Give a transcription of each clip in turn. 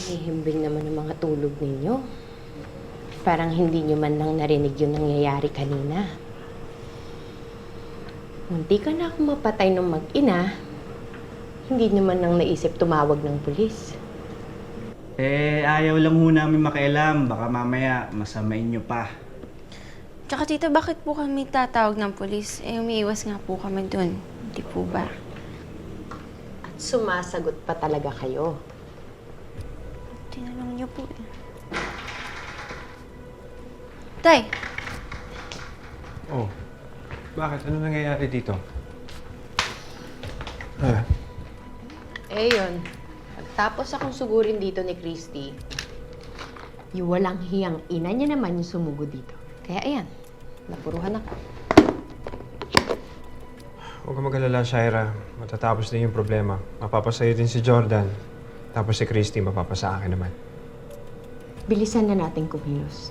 Ihimbing naman ang mga tulog ninyo. Parang hindi nyo man lang narinig yung nangyayari kanina. Munti ka na akong mapatay ng mag-ina, hindi naman nang naisip tumawag ng pulis. Ayaw lang ho namin makialam. Baka mamaya masamain nyo pa. Tsaka tita, bakit po kami tatawag ng polis? Umiiwas nga po kami dun. Hindi po ba? At sumasagot pa talaga kayo. Tinanong niyo po eh. Tay! Oh, bakit? Ano nangyayari dito? Yun. Pagtapos akong sugurin dito ni Christy, yung walang hiyang ina niya naman yung sumugod dito. Kaya ayan, napuruhan ako. Huwag ka mag-alala, Shaira. Matatapos din yung problema. Mapapasayo din si Jordan. Tapos si Christy, mapapasa akin naman. Bilisan na natin kumilos.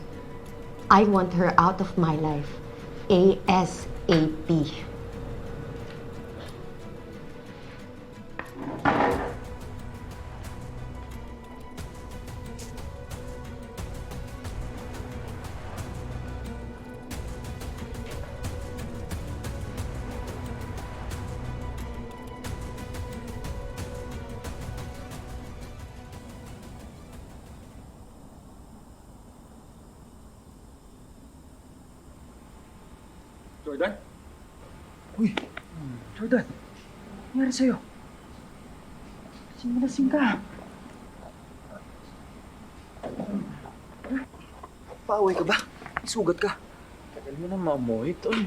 I want her out of my life. ASAP. Jordan? Uy! Jordan! Ano nangyari sa'yo? Lasing ka. Paaway ka ba? Isugat ka. Tagal mo na maamoy, tol.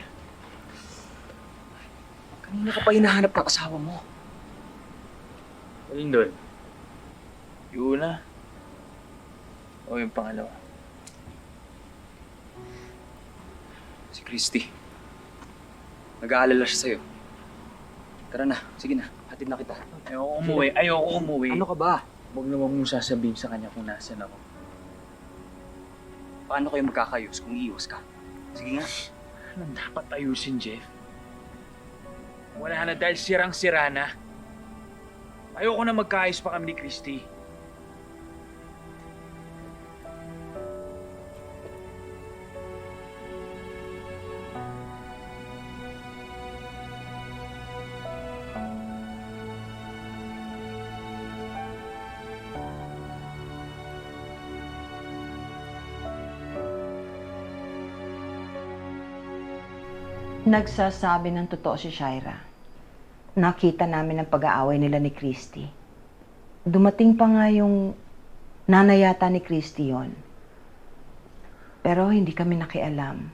Kanina ka pa hinahanap ng asawa mo. Alin doon? Yung una? O yung pangalawa? Si Christy. Nag-aalala siya sa'yo. Tara na, sige na. Hatid na kita. Ayoko umuwi. Ano ka ba? Huwag naman mong sasabihin sa kanya kung nasan ako. Paano kayo magkakayos kung iiwas ka? Sige nga. Anong dapat ayusin, Jeff? Wala na dahil sirang-sira na. Ayoko na magkaayos pa kami ni Christy. Nagsasabi ng totoo si Shaira. Nakita namin ang pag-aaway nila ni Christy. Dumating pa nga yung nanay yata ni Christy yon. Pero hindi kami nakialam.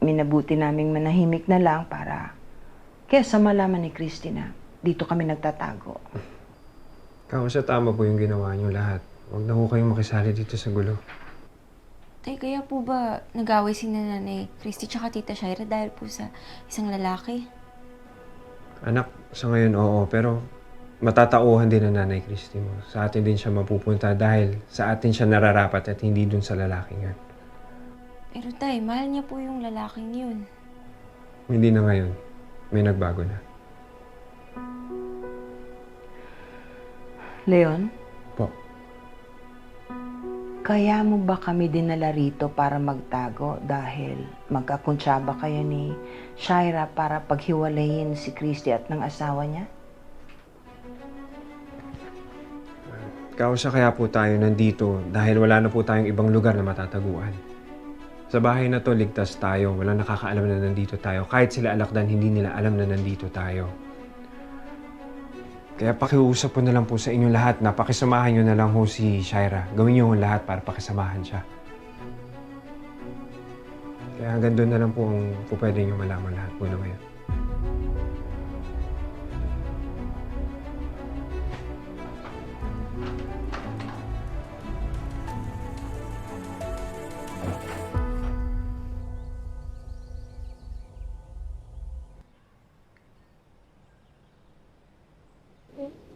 Minabuti naming manahimik na lang para kesa malaman ni Christy na dito kami nagtatago. Kasi tama po yung ginawa niyo lahat. Huwag na ho kayong makisali dito sa gulo. Tay, kaya po ba nag-away si Nanay Christy tsaka Tita Shaira dahil po sa isang lalaki? Anak, sa ngayon oo, pero matatauhan din ang nanay Christy mo. Sa atin din siya mapupunta dahil sa atin siya nararapat at hindi dun sa lalaking yan. Pero tay, mahal niya po yung lalaking yun. Hindi na ngayon. May nagbago na. Leon, Po. kaya mo ba kami dinala rito para magtago dahil magkakuntsaba kayo ni Shaira para paghiwalayin si Christy at ng asawa niya? Kausa kaya po tayo nandito dahil wala na po tayong ibang lugar na matataguan. Sa bahay na to, ligtas tayo. Walang nakakaalam na nandito tayo. Kahit sila alakdan, hindi nila alam na nandito tayo. Kaya pakiusap po na lang po sa inyo lahat na pakisamahan nyo na lang ho si Shaira. Gawin nyo ang lahat para pakisamahan siya. Kaya hanggang doon na lang po ang pwede nyo malaman lahat po na ngayon.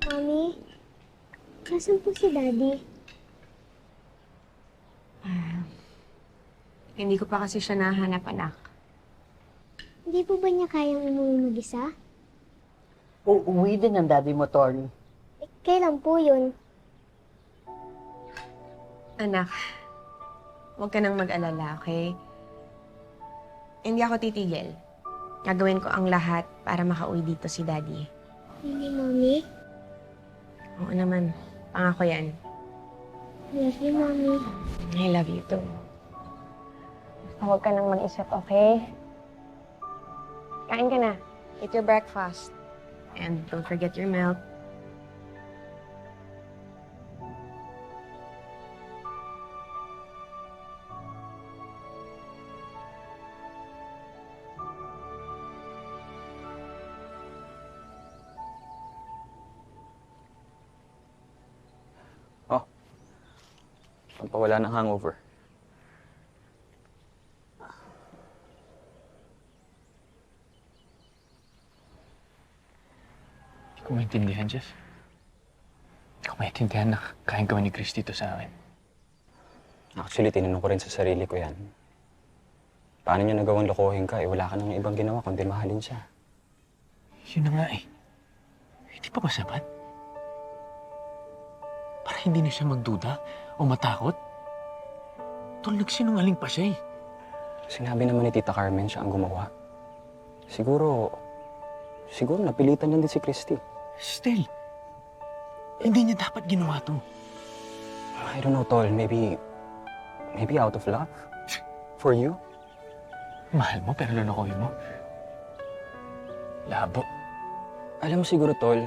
Mami, nasan po si Daddy? Hindi ko pa kasi siya nahanap, anak. Hindi po ba niya kayang umuwi mag-isa? Uuwi din ang daddy mo, Torn. Kailan po yun? Anak, huwag ka nang mag-alala, okay? Hindi ako titigil. Gagawin ko ang lahat para makauwi dito si Daddy. Hindi, Mommy. Oo naman, pangako yan. Love you, Mommy. I love you too. Huwag ka nang mag-isip, okay? Kain ka na. Eat your breakfast. And don't forget your milk. Pampawala ng hangover. Hindi ko maintindihan, Jeff. Hindi ko maintindihan na kayang gawin ni Christy to sa akin. Actually, tinanong ko rin sa sarili ko yan. Paano niya nagawang lokohin ka? Wala ka nang ibang ginawa kundi mahalin siya. Yun na nga eh. Hindi pa ba sapat? Para hindi na siya magduda o matakot? Tol, nagsinungaling pa siya eh. Sinabi naman ni Tita Carmen siya ang gumawa. Siguro napilitan lang din si Christy. Still, hindi niya dapat ginawa to. I don't know, Tol. Maybe out of love? For you? Mahal mo pero lolokohin mo. Labo. Alam mo siguro, Tol,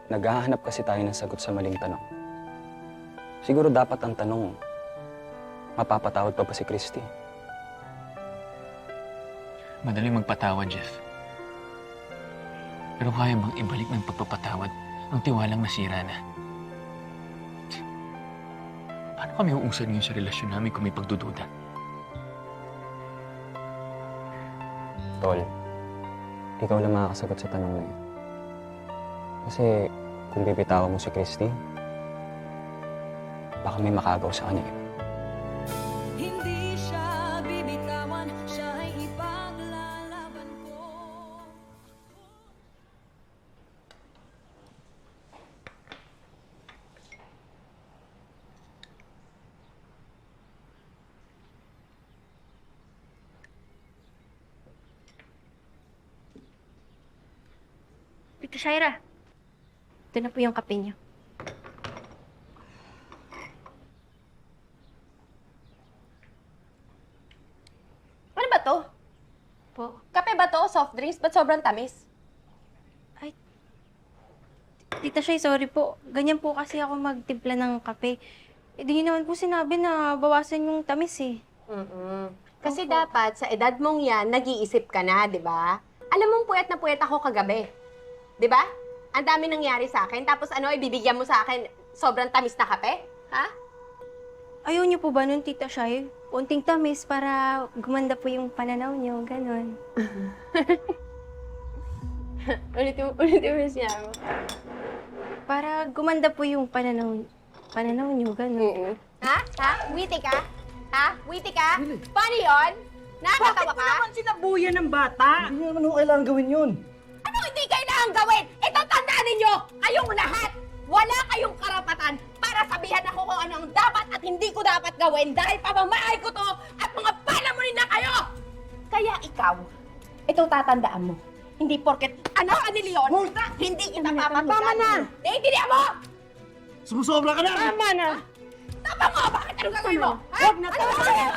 naghahanap kasi tayo ng sagot sa maling tanong. Siguro dapat ang tanong, mapapatawad pa ba si Christy? Madaling magpatawad, Jeff. Pero kaya bang ibalik ng pagpapatawad ang tiwalang nasira na? Paano kami uusad ngayon sa relasyon namin kung may pagdududa? Tol, ikaw lang makakasagot sa tanong na yun. Kasi kung bibitawan mo si Christy, baka may makagaw sa kanya. Hindi siya bibitawan, siya ay ipaglalaban ko. Tita Shaira, ito na po yung kape niyo. Ano ba to? Po. Kape ba to? Soft drinks? Ba't sobrang tamis? Tita Shay, sorry po. Ganyan po kasi ako magtimpla ng kape. Eh, di niyo naman po sinabi na bawasan yung tamis eh. Kasi dapat, sa edad mong yan, nag-iisip ka na, di ba? Alam mong puyat na puyat ako kagabi. Di ba? Ang dami nangyari sa akin. Tapos ano, ibibigyan mo sa akin sobrang tamis na kape? Ha? Ayaw niyo po ba nun, Tita Shay? Unting tamis para gumanda po yung pananaw niyo, ganon. Ulitin mo siya. Para gumanda po yung pananaw niyo, ganon. Ha? Ha? Witty ka? Ha? Witty ka? Paano yun? Nakakatawa ka? Sinabuyan ng bata. Hindi naman ho kailangan gawin yun. Ano hindi kailangan gawin? Ito, tandaan ninyo! Kayong lahat! Wala kayong karapatan para sabihan ako kung ano ang dapat at hindi ko dapat gawin dahil pamamahay ko to at mga palamunin na kayo! Kaya ikaw, ito tatandaan mo. Hindi porket ano ni Leon, hindi kita papatulan. Tama na! Naiintindihan mo? Sumusobra ka na! Tama na. Tama mo! Bakit anong gagawin mo? Ha? Huwag na ano gagawin mo?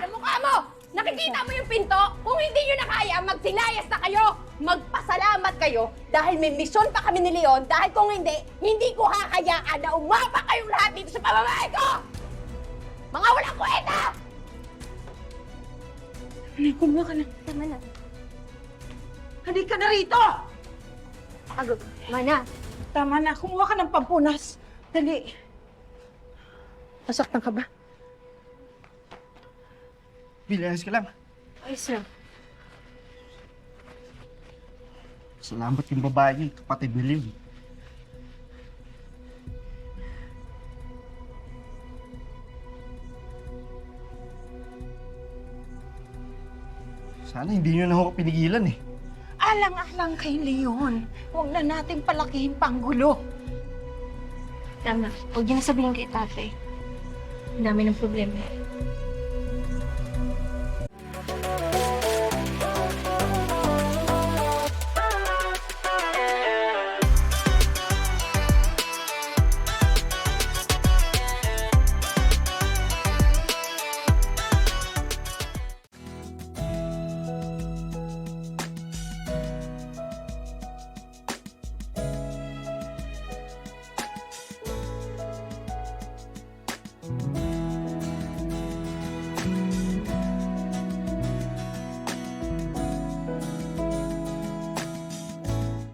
Ang mukha mo! Nakikita mo yung pinto? Kung hindi nyo na kaya, magsilayas na kayo! Magpasalamat kayo dahil may misyon pa kami ni Leon dahil kung hindi ko hakayaan na umapa kayong lahat dito sa pamamahay ko! Mga walang kwenta! Kumuha ka na. Tama na. Halika na rito! Mana, Tama na. Kumuha ka ng pampunas. Dali. Nasaktan ka ba? Bilayas ka lang. ayos lang. Salamat yung babae niya, kapatid ni Leon. Sana hindi nyo na ako pinigilan eh. Alang-alang kay Leon. Huwag na nating palakihin pang gulo. Tama. Huwag niyo na sabihin kay tatay. Ang dami ng problema.